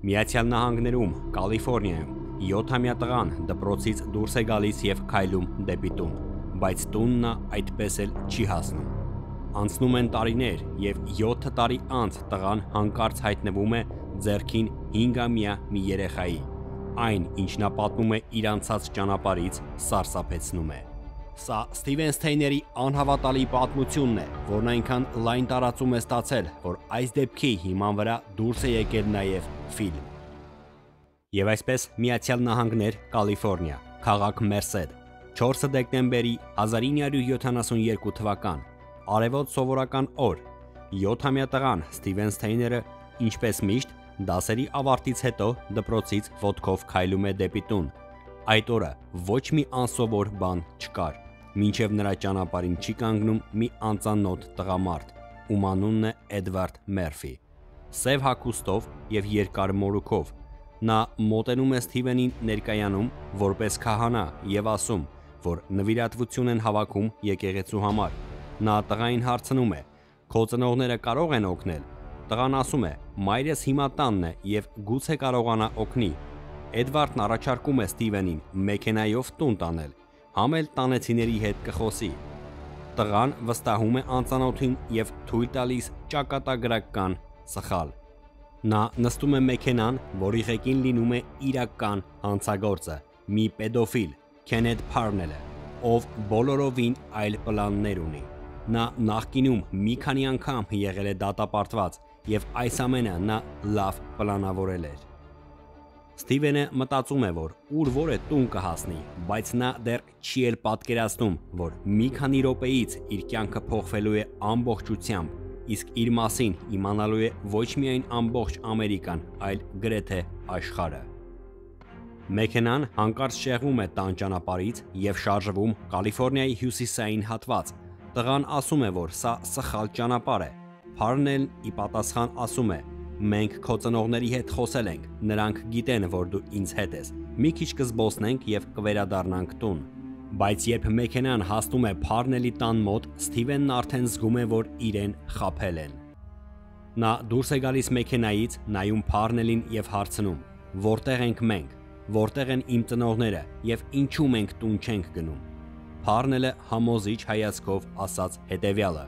Միացյալ Նահանգներում, Կալիֆոռնիայում 7-ամյա տղան դպրոցից դուրս է գալիս եւ քայլում դեպի տուն, բայց տունն նա այդպես էլ չի հասնում։ Անցնում են տարիներ եւ 7 տարի անց տղան հանկարծ հայտնվում է ձեռքին 5-ամյա մի երեխայի։ Այն, ինչ նա պատմում է իր անցած ճանապարհից, սարսափեցնում է։ Սա Սթիվեն Սթեյների անհավատալի պատմությունն է, որն այնքան լայն տարածում է ստացել, որ այս դեպքի հիման վրա դուրս է եկել նաև ֆիլմ։ Եվ այսպես Միացյալ Նահանգներ, Կալիֆոռնիա, քաղաք Մերսեդ, 4 դեկտեմբերի 1972 թվական, արևոտ սովորական օր, 7-ամյա տղան Սթիվեն Սթեյները, ինչպես միշտ, դասերի ավարտից հետո դպրոցից ոտքով քայլում է դեպի տուն։ Այդ օրը ոչ մի անսովոր բան չկար, մինչև նրա ճանապարհին չի կանգնում մի անծանոթ տղամարդ, ում անունն է Էդվարդ Մերֆի։ Սև հագուստով եւ երկար մորուքով նա մոտենում է Սթիվենին ներկայանում որպես քահանա եւ ասում, որ նվիրատվություն են հավաքում եկեղեցու համար։ Նա տղային հարցնում է. «Քո ծնողները կարող են օգնել»։ Տղան ասում է. «Մայրս հիմա տանն է եւ գուցե կարողանա օգնի»։ Էդվարդն առաջարկում է Սթիվենին մեքենայով տուն տանել, համ էլ տանեցիների հետ կխոսի։ Տղան վստահում է անծանոթին եւ թույլ տալիս ճակատագրական սխալ։ Նա նստում է մեքենան, որի ղեկին լինում է իրական հանցագործը՝ մի պեդոֆիլ, Քենեթ Փարնելը, ով բոլորովին այլ պլաններ ունի։ Նա նախկինում մի քանի անգամ եղել է դատապարտված եւ այս ամենը նա լավ պլանավորել էր։ Սթիվենը մտածում է, որ ուր-որ է տուն կհասնի, բայց նա դեռ չի էլ պատկերացնում, որ մի քանի րոպեից իր կյանքը փոխվելու է ամբողջությամբ, իսկ իր մասին իմանալու է ոչ միայն ամբողջ Ամերիկան, այլ գրեթե աշխարհը։ Մեքենան հանկարծ շեղվում է տան ճանապարհից եւ շարժվում Կալիֆոռնիայի հյուսիսային հատված։ Տղան ասում է, որ սա սխալ ճանապարհ է։ Փարնելն ի պատասխան ասում է. «Մենք քո ծնողների հետ խոսել ենք, նրանք գիտեն, որ դու ինձ հետ ես։ Մի քիչ կզբոսնենք եւ կվերադառնանք տուն»։ Բայց երբ մեքենան հասնում է Փարնելի տան մոտ, Սթիվենն արդեն զգում է, որ իրեն խաբել են։ Նա դուրս է գալիս մեքենայից, նայում Փարնելին եւ հարցնում. «Որտեղ ենք մենք, որտեղ են իմ ծնողները եւ ինչու մենք տուն չենք գնում»։ Փարնելը համոզիչ հայացքով ասաց հետևյալը.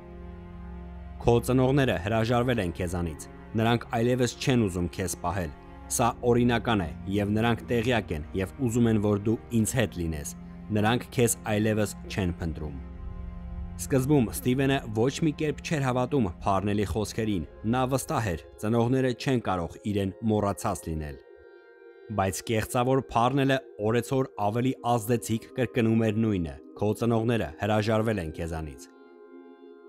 «Քո ծնողները հրաժարվել են քեզանից, նրանք այլևս չեն ուզում քեզ պահել, սա օրինական է եւ նրանք տեղյակ են եւ ուզում են, որ դու ինձ հետ լինես, նրանք քեզ այլևս չեն փնտրում»։ Սկզբում Սթիվենը ոչ մի կերպ չէր հավատում Փարնելի խոսքերին, նա վստահ էր, ծնողները չեն կարող իրեն մոռացած լինել։ Բայց կեղծավոր Փարնելը օրեցօր ավելի ազդեցիկ կրկնում էր նույնը. «Քո ծնողները հրաժարվել են քեզանից»։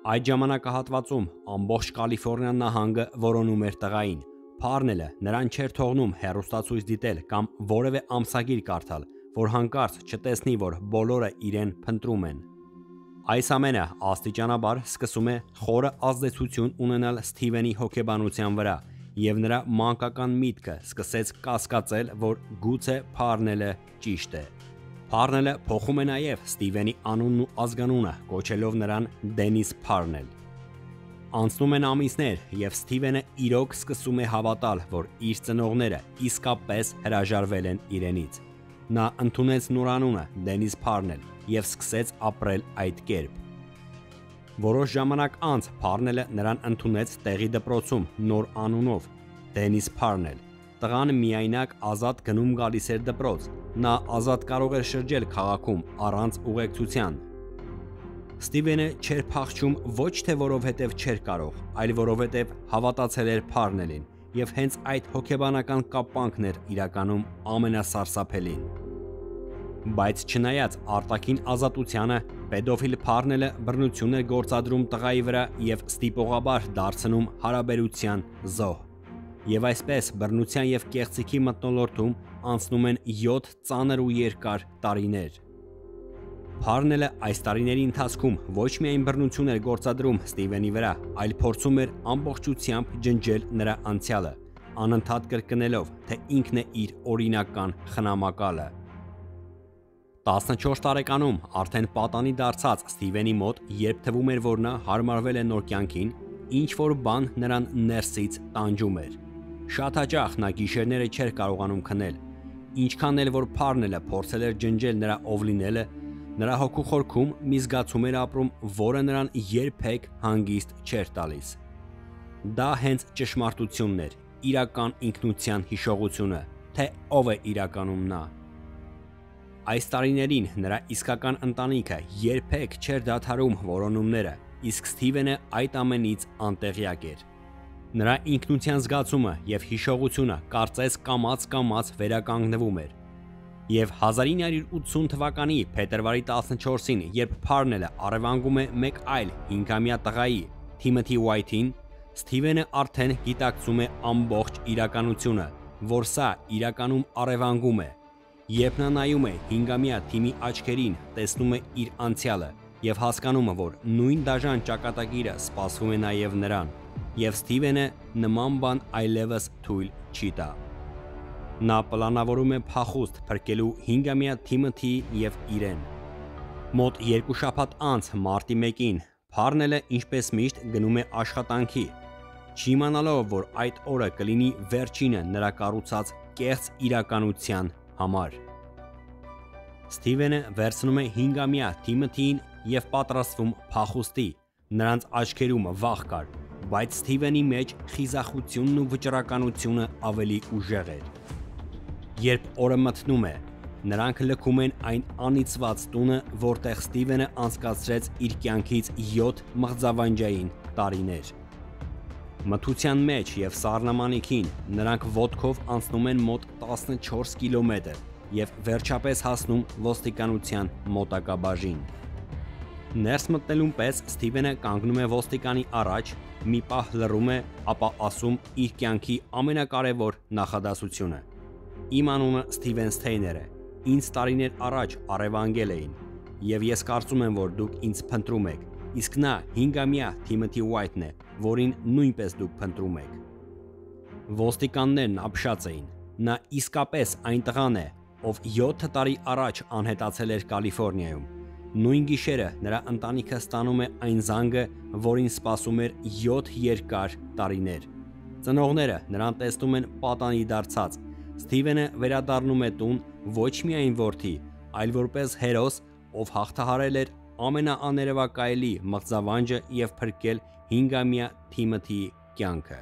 Այդ ժամանակահատվածում ամբողջ Կալիֆոռնիա նահանգը որոնում էր տղային։ Փարնելը նրան չէր թողնում հեռուստացույց դիտել կամ որևէ ամսագիր կարդալ, որ հանկարծ չտեսնի, որ բոլորը իրեն փնտրում են։ Այս ամենը աստիճանաբար սկսում է խորը ազդեցություն ունենալ Սթիվենի հոգեբանության վրա, եւ նրա մանկական միտքը սկսեց կասկածել, որ գուցե Փարնելը ճիշտ է։ Փարնելը փոխում է նաև Սթիվենի անունն ու ազգանունը, կոչելով նրան Դենիս Փարնել։ Անցնում են ամիսներ, եւ Սթիվենը իրոք սկսում է հավատալ, որ իր ծնողները իսկապես հրաժարվել են իրենից։ Նա ընդունեց նորանունը Դենիս Փարնել եւ սկսեց ապրել այդ կերպ։ Որոշ ժամանակ անց Փարնելը նրան ընդունեց տեղի դպրոցում նոր անունով՝ Դենիս Փարնել։ Տղան միայնակ ազատ գնում գալիս էր դպրոց։ Նա ազատ կարող էր շրջել քաղաքում առանց ուղեկցության։ Սթիվենը չէր փախչում ոչ թե որովհետև չէր կարող, այլ որովհետև հավատացել էր Փարնելին, եւ հենց այդ հոգեբանական կապանքն էր իրականում ամենասարսափելին։ Բայց չնայած արտաքին ազատությանը, պեդոֆիլ Փարնելը բռնություն էր գործադրում տղայի վրա եւ ստիպողաբար դարձնում հարաբերության զոհ։ Եվ այսպես բռնության եւ կեղծիքի մթնոլորտում անցնում են 7 ծանր ու երկար տարիներ։ Փարնելը այս տարիների ընթացքում ոչ միայն բռնություն էր գործադրում Սթիվենի վրա, այլ փորձում էր ամբողջությամբ ջնջել նրա անցյալը, անընդհատ կրկնելով, թե ինքն է իր օրինական խնամակալը։ 14 տարեկանում արդեն պատանի դարձած Սթիվենի մոտ, երբ թվում էր, որ նա հարմարվել է նոր կյանքին, ինչ որ բան նրան ներսից տանջում էր։ Շատ հաճախ նա գիշերները չէր կարողանում քնել, ինչքան էլ որ Փարնելը փորձել էր ջնջել նրա ով լինելը, նրա հոգու խորքում մի զգացում էր ապրում, որը նրան երբեք հանգիստ չէր տալիս։ Դա հենց ճշմարտությունն էր, իրական ինքնության հիշողությունը, թե ով է իրականում նա։ Այս տարիներին նրա իսկական ընտանիքը երբեք չէր դադարում որոնումները, իսկ Սթիվենը այդ ամենից անտեղյակ էր։ Նրա ինքնության զգացումը եւ հիշողությունը կարծես կամաց վերականգնվում էր։ Եվ 1980 թվականի փետրվարի 14-ին, երբ Փարնելը առևանգում է մեկ այլ 5-ամյա տղայի՝ Թիմոթի Ուայթին, Սթիվենը արդեն գիտակցում է ամբողջ իրականությունը, որ սա իրականում առևանգում է։ Երբ նա նայում է 5-ամյա Թիմի աչքերին, տեսնում է իր անցյալը եւ հասկանում է, որ նույն դաժան ճակատագիրը սպասվում է նաեւ նրան, եւ Սթիվենը նման բան այլևս թույլ չի տա։ Նա պլանավորում է փախուստ փրկելու 5-ամյա Թիմոթիի եւ իրեն։ Մոտ 2 շաբաթ անց մարտի 1-ին Փարնելը ինչպես միշտ գնում է աշխատանքի, չիմանալով, որ այդ օրը կլինի վերջինը նրա կառուցած կեղծ իրականության համար։ Սթիվենը վերցնում է 5-ամյա Թիմոթիին եւ պատրաստվում փախուստի, նրանց աչքերում վախ կար, բայց Սթիվենի մեջ խիզախությունն ու վճռականությունը ավելի ուժեղ էր։ Երբ օրը մթնում է, նրանք լքում են այն անիծված տունը, որտեղ Սթիվենը անցկացրեց իր կյանքից 7 մղձավանջային տարիներ։ Մթության մեջ եւ սառնամանիքին նրանք ոտքով անցնում են մոտ 14 կիլոմետր եւ վերջապես հասնում ոստիկանության մոտակա բաժին։ Ներս մտնելուն պես Սթիվենը կանգնում է ոստիկանի առաջ, մի պահ լռում է, ապա ասում իր կյանքի ամենակարևոր նախադասությունը. «Իմ անունը Սթիվեն Սթեյներ է, ինձ տարիներ առաջ առևանգել էին, եւ ես կարծում եմ, որ դուք ինձ փնտրում եք, իսկ նա 5-ամյա Թիմոթի Ուայթն է, որին նույնպես դուք փնտրում եք»։ Ոստիկաններն ապշած էին, նա իսկապես այն տղան է, ով 7 տարի առաջ անհետացել էր Կալիֆոռնիայում։ Նույն գիշերը նրա ընտանիքը ստանում է այն զանգը, որին սպասում էր 7 երկար տարիներ։ Ծնողները նրան տեսնում են պատանի դարձած։ Սթիվենը վերադառնում է տուն ոչ միայն որդի, այլ որպես հերոս, ով հաղթահարել էր ամենաաներևակայելի մղձավանջը եւ փրկել 5-ամյա Թիմոթիի կյանքը։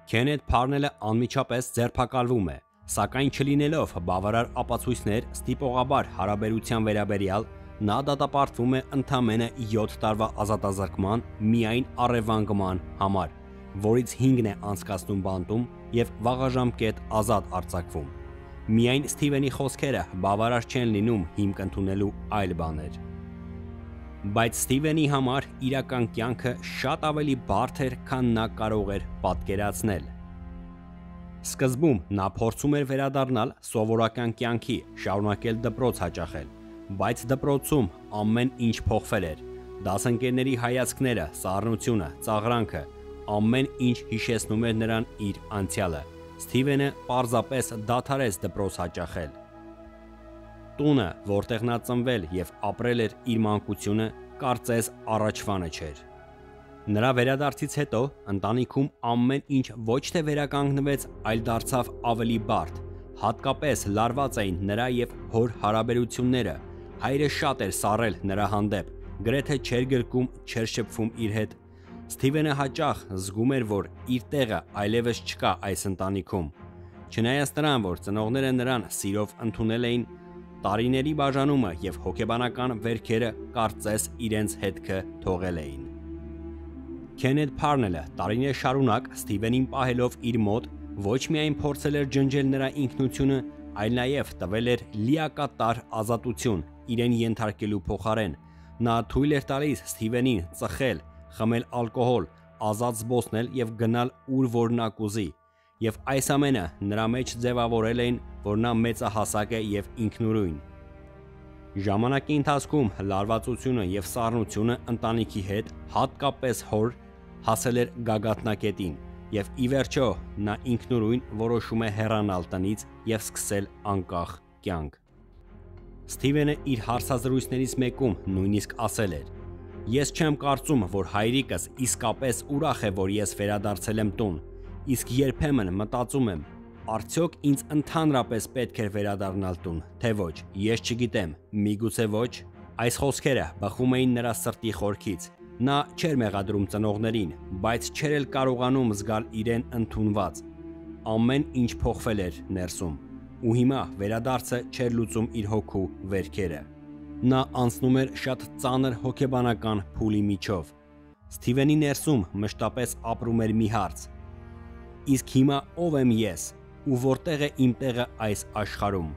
Քենեթ Փարնելը անմիջապես ձերբակալվում է, սակայն չլինելով բավարար ապացույցներ ստիպողաբար հարաբերության վերաբերյալ, նա դատապարտվում է ընդամենը 7 տարվա ազատազրկման միայն առևանգման համար, որից 5-ն է անցկացնում բանտում եւ վաղաժամկետ ազատ արձակվում։ Միայն Սթիվենի խոսքերը բավարար չեն լինում հիմք ընդունելու այլ բաներ։ Բայց Սթիվենի համար իրական կյանքը շատ ավելի բարդ էր, քան նա կարող էր պատկերացնել։ Սկզբում նա փորձում էր վերադառնալ սովորական կյանքի, շարունակել դպրոց հաճախել, բայց դպրոցում ամեն ինչ փոխվել էր։ Դասընկերների հայացքները, սառնությունը, ծաղրանքը, ամեն ինչ հիշեցնում էր նրան իր անցյալը։ Սթիվենը պարզապես դադարեց դպրոց հաճախել։ Տունը, որտեղ նա ծնվել եւ ապրել էր իր մանկությունը, կարծես առաջվանը չէր։ Նրա վերադարձից հետո ընտանիքում ամեն ինչ ոչ թե վերականգնվեց, այլ դարձավ ավելի բարդ։ Հատկապես լարված էին նրա եւ հոր հարաբերությունները։ Հայրը շատ էր սառել նրա հանդեպ, գրեթե չէր գրկում, չէր շփվում իր հետ։ Սթիվենը հաճախ զգում էր, որ իր տեղը այլևս չկա այս ընտանիքում։ Չնայած նրան, որ ծնողները նրան սիրով ընդունել էին, տարիների բաժանումը եւ հոգեբանական վերքերը կարծես իրենց հետքը թողել էին։ Քենեթ Փարնելը տարիներ շարունակ Սթիվենին պահելով իր մոտ ոչ միայն փորձել էր ջնջել նրա ինքնությունը, այլ նաև տվել էր լիակատար ազատություն իրեն ենթարկելու փոխարեն։ Նա թույլ էր տալիս Սթիվենին ծխել, խմել ալկոհոլ, ազատ զբոսնել եւ գնալ ուր որ նա կուզի։ Եվ այս ամենը նրա մեջ ձևավորել էին, որ նա մեծահասակ է եւ ինքնուրույն։ Ժամանակի ընթացքում լարվածությունը եւ սառնությունը ընտանիքի հետ, հատկապես հոր, հասել էր գագաթնակետին, եւ ի վերջո նա ինքնուրույն որոշում է հեռանալ տնից եւ սկսել անկախ կյանք։ Սթիվենը իր հարցազրույցներից մեկում նույնիսկ ասել էր. «Ես չեմ կարծում, որ հայրիկս իսկապես ուրախ է, որ ես վերադարձել եմ տուն։ Իսկ երբեմն մտածում եմ, արդյոք ինձ ընդհանրապես պետք էր վերադառնալ տուն, թե ոչ, ես չգիտեմ, միգուցե ոչ։ Այս խոսքերը բխում էին նրա սրտի խորքից։ Նա չէր մեղադրում ծնողներին, բայց չէր էլ կարողանում զգալ իրեն ընդունված։ Ամեն ինչ փոխվել էր ներսում, ու հիմա վերադարձը չէր լուծում իր հոգու վերքերը։ Նա անցնում էր շատ ծանր հոգեբանական փուլի միջով։ Սթիվենի ներսում մշտապես ապրում էր մի հարց. իսկ հիմա ով եմ ես ու որտեղ է իմ տեղը այս աշխարհում։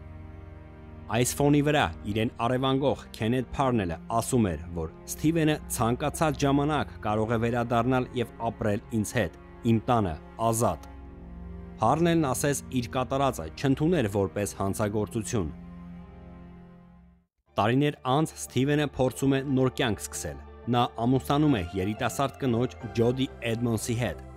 Այս ֆոնի վրա իրեն առևանգող Քենեթ Փարնելը ասում էր, որ Սթիվենը ցանկացած ժամանակ կարող է վերադառնալ եւ ապրել ինձ հետ, իմ տանը, ազատ։ Փարնելն ասես իր կատարածը չընդուներ որպես հանցագործություն։ Տարիներ անց Սթիվենը փորձում է նոր կյանք սկսել։ Նա ամուսնանում է երիտասարդ կնոջ Ջոդի Էդմոնսի հետ։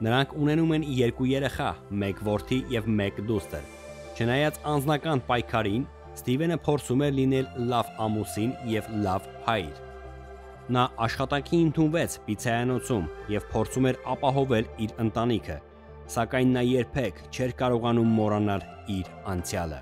Նրանք ունենում են 2 երեխա, 1 որդի եւ 1 դուստր։ Չնայած անձնական պայքարին, Սթիվենը փորձում է լինել լավ ամուսին եւ լավ հայր։ Նա աշխատանքի ընդունվեց պիցցայանոցում եւ փորձում էր ապահովել իր ընտանիքը, սակայն նա երբեք չէր կարողանում մոռանալ իր անցյալը։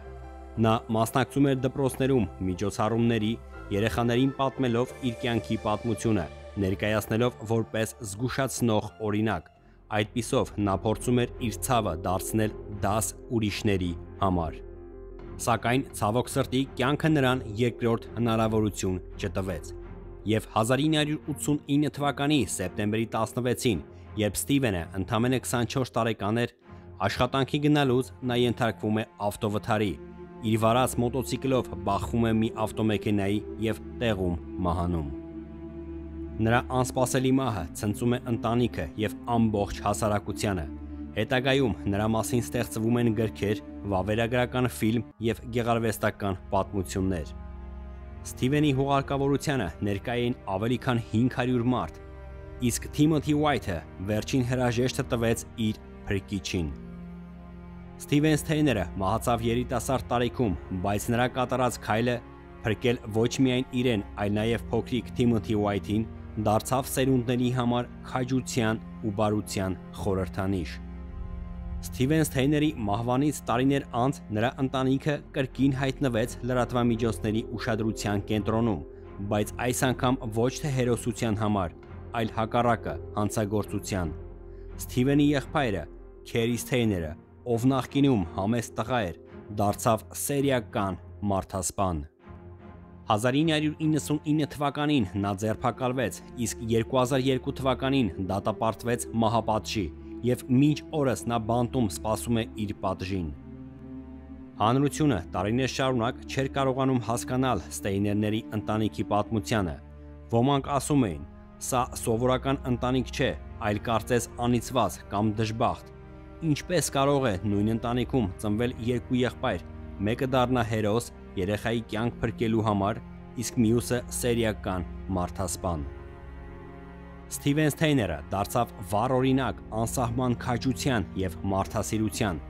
Նա մասնակցում էր դպրոցներում միջոցառումների, երեխաներին պատմելով իր կյանքի պատմությունը, ներկայացնելով որպես զգուշացնող օրինակ։ Այդպիսով նա փորձում էր իր ցավը դարձնել դաս ուրիշների համար։ Սակայն ցավոք սրտի կյանքը նրան երկրորդ հնարավորություն չտվեց։ Եվ 1989 թվականի սեպտեմբերի 16-ին, երբ Սթիվենը ընդամենը 24 տարեկան էր, աշխատանքի գնալուց նա ենթարկվում է ավտովթարի, իր վարած մոտոցիկլով բախվում է մի ավտոմեքենայի եւ տեղում մահանում։ Նրա անսպասելի մահը ցնծում է ընտանիքը եւ ամբողջ հասարակությանը։ Հետագայում նրա մասին ստեղծվում են գրքեր, վավերագրական ֆիլմ եւ գեղարվեստական պատմություններ։ Սթիվենի հուղարկավորությանը ներկա էին ավելի քան 500 մարդ, իսկ Թիմոթի Ուայթը վերջին հրաժեշտը տվեց իր փրկիչին։ Սթիվեն Սթեյները մահացավ երիտասարդ տարիքում, բայց նրա կատարած քայլը փրկել ոչ միայն իրեն, այլ նաեւ փոքրիկ Թիմոթի Ուայթին դարձավ սերունդների համար քաջության ու բարության խորհրդանիշ։ Սթիվեն Սթեյների մահվանից տարիներ անց նրա ընտանիքը կրկին հայտնվեց լրատվամիջոցների ուշադրության կենտրոնում, բայց այս անգամ ոչ թե հերոսության համար, այլ հակառակը հանցագործության։ Սթիվենի եղբայրը Քերի Սթեյները, ով նախկինում համեստ տղա էր, դարձավ սերիական մարդասպան։ 1999 թվականին նա ձերբակալվեց, իսկ 2002 թվականին դատապարտվեց մահապատժի եւ մինչ օրս նա բանտում սպասում է իր պատժին։ Հանրությունը տարիներ շարունակ չէր կարողանում հասկանալ Ստեյներների ընտանիքի պատմությանը։ Ոմանք ասում էին, սա սովորական ընտանիք չէ, այլ կարծես անիծված կամ դժբախտ։ Ինչպես կարող է նույն ընտանիքում ծնվել 2 եղբայր, մեկը դառնա հերոս երեխայի կյանք փրկելու համար, իսկ մյուսը սերիական մարդասպան։ Սթիվեն Սթեյները դարձավ վառ օրինակ անսահման քաջության եւ մարդասիրության,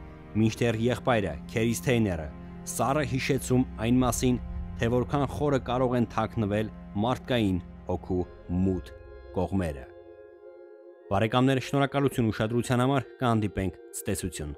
մինչդեռ եղբայրը Քերի Սթեյները սառը հիշեցում այն մասին, թե որքան խորը կարող են թաքնվել մարդկային հոգու մութ կողմերը։ Բարեկամներ, շնորհակալություն ուշադրության համար, կհանդիպենք ցտեսություն։